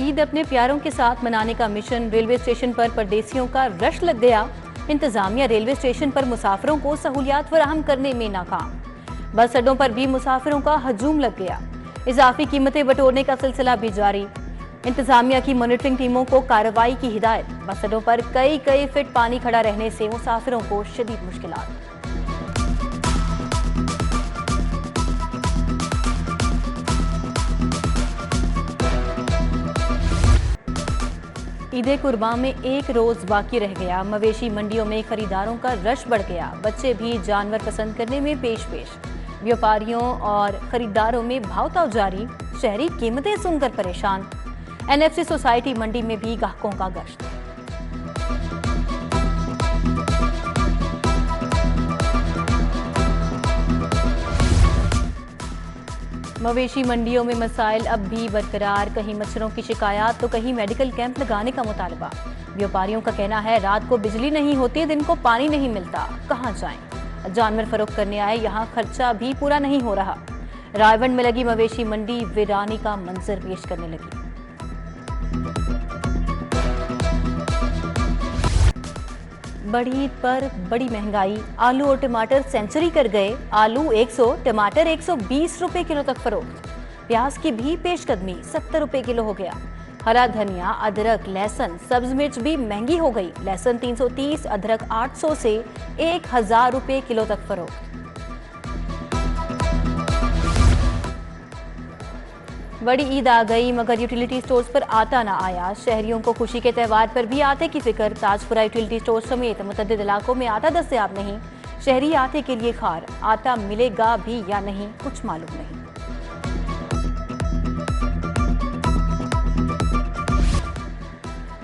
ईद अपने प्यारों के साथ मनाने का मिशन, रेलवे स्टेशन पर परदेसियों का रश लग गया। इंतजामिया रेलवे स्टेशन पर मुसाफिरों को सहूलियात फराहम करने में नाकाम। बस अड्डों पर भी मुसाफिरों का हजूम लग गया। इजाफी कीमतें बटोरने का सिलसिला भी जारी। इंतजामिया की मॉनिटरिंग टीमों को कार्रवाई की हिदायत। बस अड्डों पर कई फीट पानी खड़ा रहने से मुसाफिरों को शदीद मुश्किलात। ईद कुर्बान में एक रोज बाकी रह गया। मवेशी मंडियों में खरीदारों का रश बढ़ गया। बच्चे भी जानवर पसंद करने में पेश व्यापारियों और खरीदारों में भावताव जारी। शहरी कीमतें सुनकर परेशान। एनएफसी सोसाइटी मंडी में भी ग्राहकों का गश्त। मवेशी मंडियों में मसाइल अब भी बरकरार। कहीं मच्छरों की शिकायत तो कहीं मेडिकल कैंप लगाने का मुतालबा। व्यापारियों का कहना है रात को बिजली नहीं होती, दिन को पानी नहीं मिलता, कहां जाएं। जानवर फरोख्त करने आए, यहां खर्चा भी पूरा नहीं हो रहा। रायवंड में लगी मवेशी मंडी वीरानी का मंजर पेश करने लगी। बड़ी ईद पर बड़ी महंगाई। आलू और टमाटर सेंचुरी कर गए। आलू 100, टमाटर 120 रुपए किलो तक फरोख्त। प्याज की भी पेशकदमी 70 रुपए किलो हो गया। हरा धनिया, अदरक, लहसुन, सब्ज मिर्च भी महंगी हो गई। लहसुन 330, अदरक 800 से 1000 रुपए किलो तक फरोख्त। बड़ी ईद आ गई मगर यूटिलिटी स्टोर्स पर आटा ना आया। शहरियों को खुशी के त्यौहार पर भी आटे की फिक्र। ताजपुरा यूटिलिटी स्टोर समेत मुतअद्दिद इलाकों में आटा दस्तयाब नहीं। शहरी आटे के लिए खार। आटा मिलेगा भी या नहीं कुछ मालूम नहीं।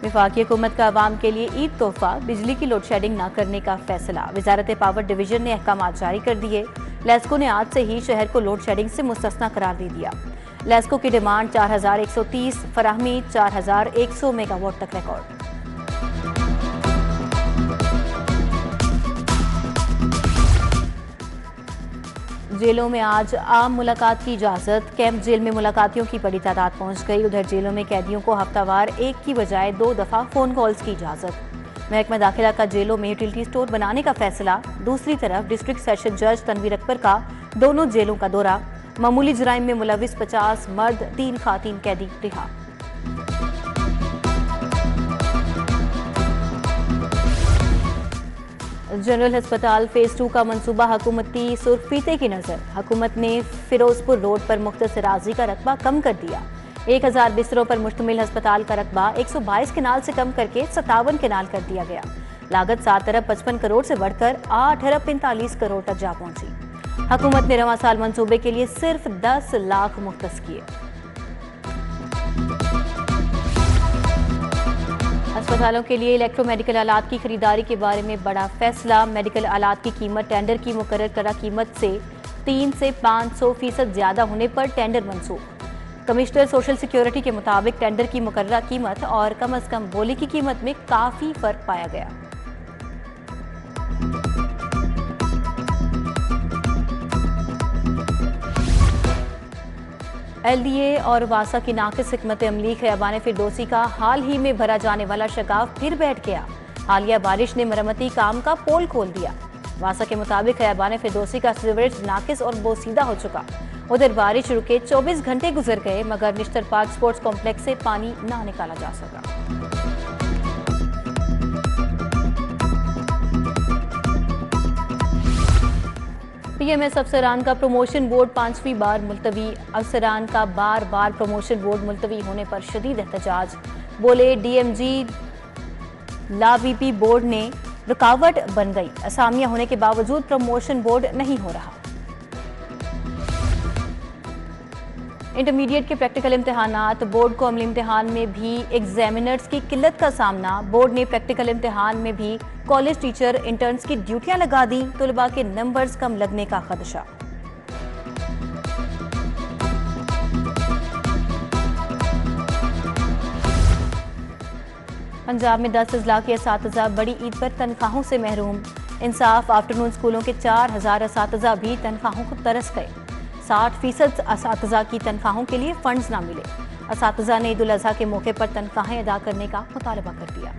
वफाकी हुकूमत का आवाम के लिए ईद तोहफा। बिजली की लोड शेडिंग न करने का फैसला। वजारत पावर डिवीजन ने अहकाम जारी कर दिए। लेस्को ने आज से ही शहर को लोड शेडिंग से मुस्तस्ना करार दे दिया। लेस्को की डिमांड 4130, फराहमी 4100 मेगावाट तक रिकॉर्ड। जेलों में आज आम मुलाकात की इजाजत। कैंप जेल में मुलाकातियों की बड़ी तादाद पहुंच गई। उधर जेलों में कैदियों को हफ्तावार एक की बजाय 2 दफा फोन कॉल्स की इजाजत। महकमा दाखिला का जेलों में यूटिलिटी स्टोर बनाने का फैसला। दूसरी तरफ डिस्ट्रिक्ट सेशन जज तनवीर अकबर का दोनों जेलों का दौरा। मामूली जुराइम में मुलविस 50 मर्द, 3 खातीन कैदी रिहा। जनरल अस्पताल फेज 2 का मंसूबा हुकूमती सुर्खफीते की नजर। हुकूमत ने फिरोजपुर रोड पर मुख्तसर राजी का रकबा कम कर दिया। 1000 बिस्तरों पर मुश्तमिल अस्पताल का रकबा 122 केनाल से कम करके 57 केनाल कर दिया गया। लागत 7 अरब 55 करोड़ से बढ़कर 8 अरब 45 करोड़ तक जा पहुंची। हुकूमत ने रवां साल मंसूबे के लिए सिर्फ 10 लाख मुख्तस किए। अस्पतालों के लिए इलेक्ट्रोमेडिकल आलात की खरीदारी के बारे में बड़ा फैसला। मेडिकल आलात की कीमत टेंडर की मुकर्रर करदा कीमत से 3 से 500% ज्यादा होने पर टेंडर मंसूख। कमिश्नर सोशल सिक्योरिटी के मुताबिक टेंडर की मुकर्ररा कीमत और कम से कम बोली की कीमत में काफी फर्क पाया गया। एलडीए और वासा की नाकिस हिकमत अमली खयाबान फिरदौसी का हाल ही में भरा जाने वाला शगाफ फिर बैठ गया। हालिया बारिश ने मरम्मती काम का पोल खोल दिया। वासा के मुताबिक खयाबान फिरदौसी का सीवरेज नाकिस और बोसीदा हो चुका। उधर बारिश रुके 24 घंटे गुजर गए मगर निश्तर पार्क स्पोर्ट्स कॉम्प्लेक्स से पानी ना निकाला जा सका। पीएमएस अफसरान का प्रमोशन बोर्ड 5वीं बार मुलतवी। अफसरान का बार बार प्रमोशन बोर्ड मुलतवी होने पर शदीद एहतजाज। बोले डीएमजी ला बीपी बोर्ड ने रुकावट बन गई। असामियां होने के बावजूद प्रमोशन बोर्ड नहीं हो रहा। इंटरमीडिएट के प्रैक्टिकल इम्तिहानात। बोर्ड को अमली इम्तिहान में भी एग्जामिनर्स की किल्लत का सामना। बोर्ड ने प्रैक्टिकल इम्तिहान में भी कॉलेज टीचर इंटर्न्स की ड्यूटियां लगा दी। तुलबा के नंबर्स कम लगने का खदशा। पंजाब में 10 अजला के असातिज़ा बड़ी ईद पर तनख्वाहों से महरूम। इंसाफ आफ्टरनून स्कूलों के 4000 असातिज़ा भी तनख्वाहों को तरस गए। 60% असातिज़ा की तनख्वाहों के लिए फंड्स ना मिले। असातिज़ा ने ईद उल अज़हा के मौके पर तनख्वाहें अदा करने का मुतालबा कर दिया।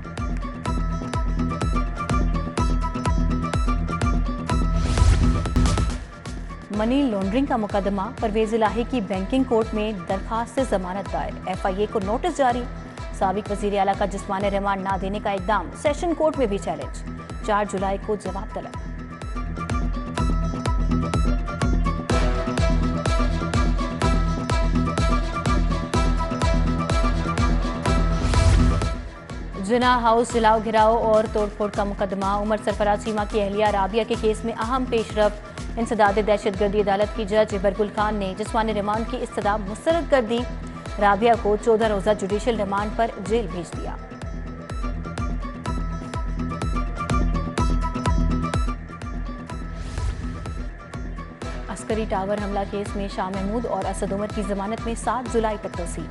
मनी लॉन्ड्रिंग का मुकदमा, परवेज इलाही की बैंकिंग कोर्ट में दरखास्त से जमानत दायर, FIA को नोटिस जारी। साबिक वजीर आला का जिस्मानी रिमांड ना देने का इकदाम, सेशन कोर्ट में भी चैलेंज। 4 जुलाई को जवाब तलब। जिना हाउस जलाओ घिराव और तोड़फोड़ का मुकदमा, उमर सरफराज चीमा की अहलिया राबिया के केस में अहम पेशरफ। इंसदाद दहशतगर्दी अदालत की जज इबरगुल खान ने जिस्मानी रिमांड की इस्तदा मुस्तरद कर दी। राबिया को 14 रोजा जुडिशल रिमांड पर जेल भेज दिया। अस्करी टावर हमला केस में शाह महमूद और असद उमर की जमानत में 7 जुलाई तक तोसी।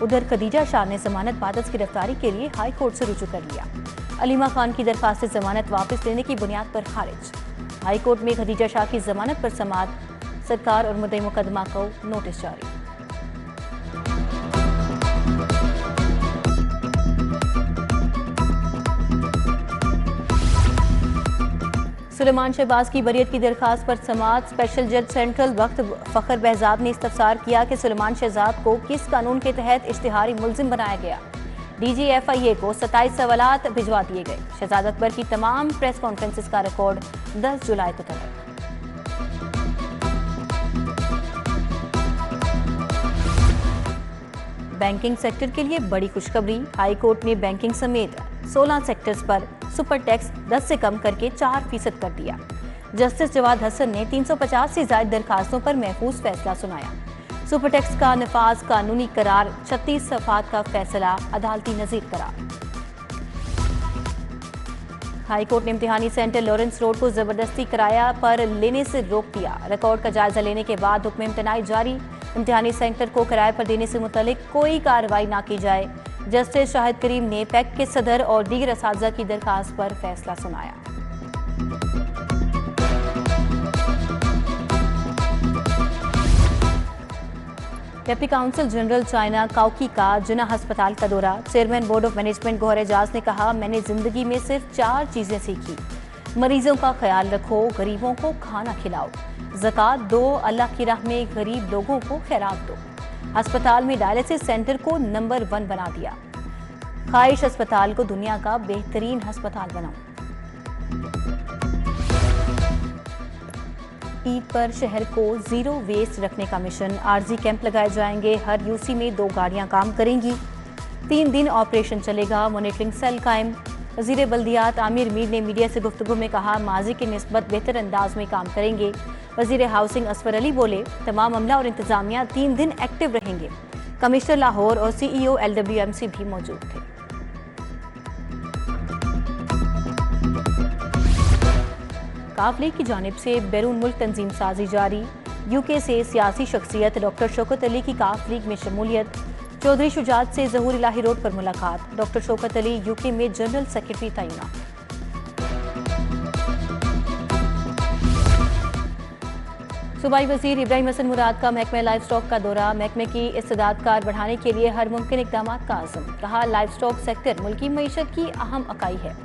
उधर खदीजा शाह ने जमानत बाद गिरफ्तारी के लिए हाई कोर्ट से रुजू कर लिया। अलीमा खान की दरखास्त से जमानत वापस लेने की बुनियाद पर खारिज। हाई कोर्ट में खदीजा शाह की जमानत पर समाअत, सरकार और मुद्दई मुकदमा को नोटिस जारी। सुलेमान शहबाज की बरियत की दरखास्त पर समाअत, स्पेशल जज सेंट्रल वक्त फखर बहजाद ने इस्तफसार किया कि सुलेमान शहजाद को किस कानून के तहत इश्तिहारी मुल्जिम बनाया गया। DG FIA को 27 सवालात भिजवा दिए गए। शहजाद अकबर की तमाम प्रेस कॉन्फ्रेंसेस का रिकॉर्ड 10 जुलाई को तलब। बैंकिंग सेक्टर के लिए बड़ी खुशखबरी, हाई कोर्ट ने बैंकिंग समेत 16 सेक्टर्स पर सुपर टैक्स 10 से कम करके 4% कर दिया। जस्टिस जवाद हसन ने 350 से ज्यादा दरखास्तों पर महफूज फैसला सुनाया। सुपर टैक्स का नफाज कानूनी करार, 36 सफ़ात का फैसला अदालती नज़ीर करार। हाई कोर्ट ने इम्तिहानी सेंटर लॉरेंस रोड को जबरदस्ती किराया पर लेने से रोक दिया। रिकॉर्ड का जायजा लेने के बाद हुक्म इम्तनाई जारी। इम्तिहानी सेंटर को किराए पर देने से मुतल्लिक कोई कार्रवाई ना की जाए। जस्टिस शाहिद करीम ने पैक के सदर और दीगर असातिज़ा की दरखास्त पर फैसला सुनाया। डेप्टी काउंसिल जनरल चाइना काओकी का जिना अस्पताल का दौरा, chairman board of management Gauhar Ejaz ने कहा, मैंने जिंदगी में सिर्फ 4 चीजें सीखी। मरीजों का ख्याल रखो, गरीबों को खाना खिलाओ, ज़कात दो, अल्लाह की राह में गरीब लोगों को खैरात दो। अस्पताल में डायलिसिस सेंटर को नंबर 1 बना दिया। ख्वाहिश अस्पताल को दुनिया का बेहतरीन अस्पताल बनाओ। ईद पर शहर को जीरो वेस्ट रखने का मिशन, आरजी कैंप लगाए जाएंगे। हर यूसी में 2 गाड़ियां काम करेंगी। 3 दिन ऑपरेशन चलेगा। मॉनिटरिंग सेल कायम। वजीर बल्दियात आमिर मीर ने मीडिया से गुफ्तगू में कहा, माजी की निस्बत बेहतर अंदाज में काम करेंगे। वजीर हाउसिंग असफर अली बोले, तमाम अमला और इंतजामिया 3 दिन एक्टिव रहेंगे। कमिश्नर लाहौर और CEO LWMC भी मौजूद थे। काफ लीग की जानिब से बैरून मुल्क तंजीम साजी जारी। UK से सियासी शख्सियत डॉक्टर शौकत अली की काफ लीग में शमूलियत। चौधरी शुजात से ज़हूर इलाही रोड पर मुलाकात। डॉक्टर शौकत अली UK में जनरल सेक्रेटरी तैनात। सूबाई वजीर इब्राहिम हसन मुराद का महकमे लाइफ स्टॉक का दौरा, महकमे की इस्तेदादकार बढ़ाने के लिए हर मुमकिन इकदाम का आज़म। कहा, लाइफ स्टॉक सेक्टर मुल्की मईशत की अहम इकाई है।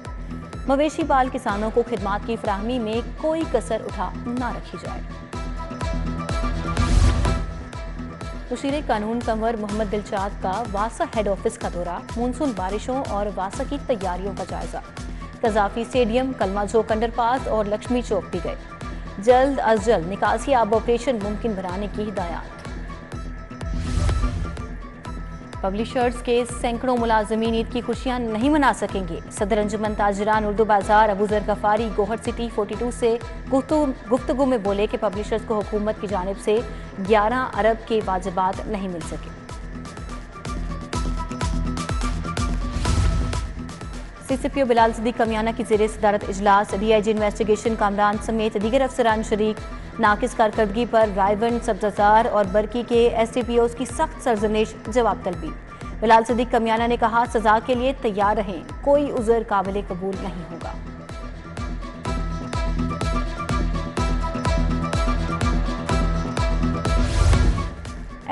मवेशी पाल किसानों को खिदमात की फराहमी में कोई कसर उठा ना रखी जाए। मुशीर कानून कंवर मोहम्मद दिलशाद का वासा हेड ऑफिस का दौरा, मानसून बारिशों और वासा की तैयारियों का जायजा। कजाफी स्टेडियम, कलमा चौक अंडरपास और लक्ष्मी चौक भी गए। जल्द अज जल्द निकासी आब ऑपरेशन मुमकिन बनाने की हिदायत। पब्लिशर्स के सैकड़ों मुलाजमीन ईद की खुशियां नहीं मना सकेंगे। सदर अंजुमन ताजरान उर्दू बाजार अबू जर गफारी गोहर सिटी 42 से गुफ्तगू में बोले कि पब्लिशर्स को हुकूमत की जानिब से 11 अरब के वाजिबात नहीं मिल सके। CCPO बिलाल सिद्दीक कमियाना की ज़ेरे सदारत इजलास। DIG इन्वेस्टिगेशन कामरान समेत दीगर अफसरान शरीक। नाकिस कारकर्दगी पर रायवन, सब्ज़ाजार और बरकी के STPOs की सख्त सरजनिश, जवाब तलबी। बिलाल सिद्दीक कमियाना ने कहा, सजा के लिए तैयार रहें, कोई उज़र काबिल कबूल नहीं होगा।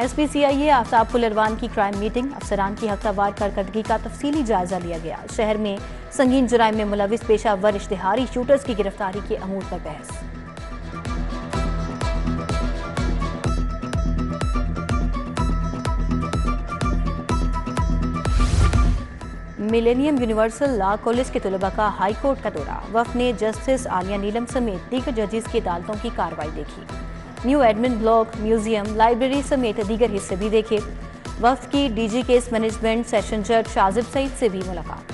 SPCIA आफ्ताब फुलरवान की क्राइम मीटिंग, अफसरान की हफ्तावार कारकर्दगी का तफसीली जायजा लिया गया। शहर में संगीन जुराइम में मुलविस पेशावर इश्तिहारी शूटर्स की गिरफ्तारी के अमूर पर बहस। मिलेनियम यूनिवर्सल लॉ कॉलेज के तलबा का हाई कोर्ट का दौरा। वफ्द ने जस्टिस आलिया नीलम समेत दीगर जजेस की अदालतों की कार्रवाई देखी। New admin block, museum, library समेत दीगर हिस्से भी देखे। वफ्द की DG केस मैनेजमेंट सेशन जज शाजिब सईद से भी मुलाकात।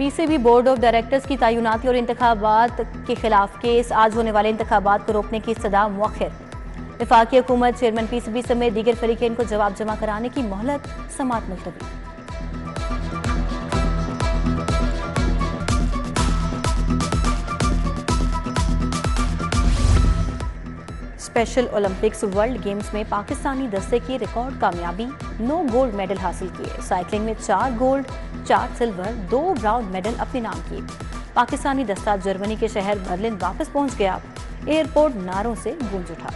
PCB बोर्ड ऑफ डायरेक्टर्स की तैनाती और इंतखाबात के खिलाफ केस। आज होने वाले इंतखाबात को रोकने की इस्तदा मुअख्खर। वफाकी हुकूमत चेयरमैन PCB समेत दीगर फरीकैन को जवाब जमा कराने की मोहलत, समाअत मुलतवी। स्पेशल ओलंपिक्स वर्ल्ड गेम्स में पाकिस्तानी दस्ते की रिकॉर्ड कामयाबी, 9 गोल्ड मेडल हासिल किए। साइकिलिंग में 4 गोल्ड, 4 सिल्वर, 2 ब्राउन मेडल अपने नाम किए। पाकिस्तानी दस्ता जर्मनी के शहर बर्लिन वापस पहुंच गया। एयरपोर्ट नारों से गूंज उठा।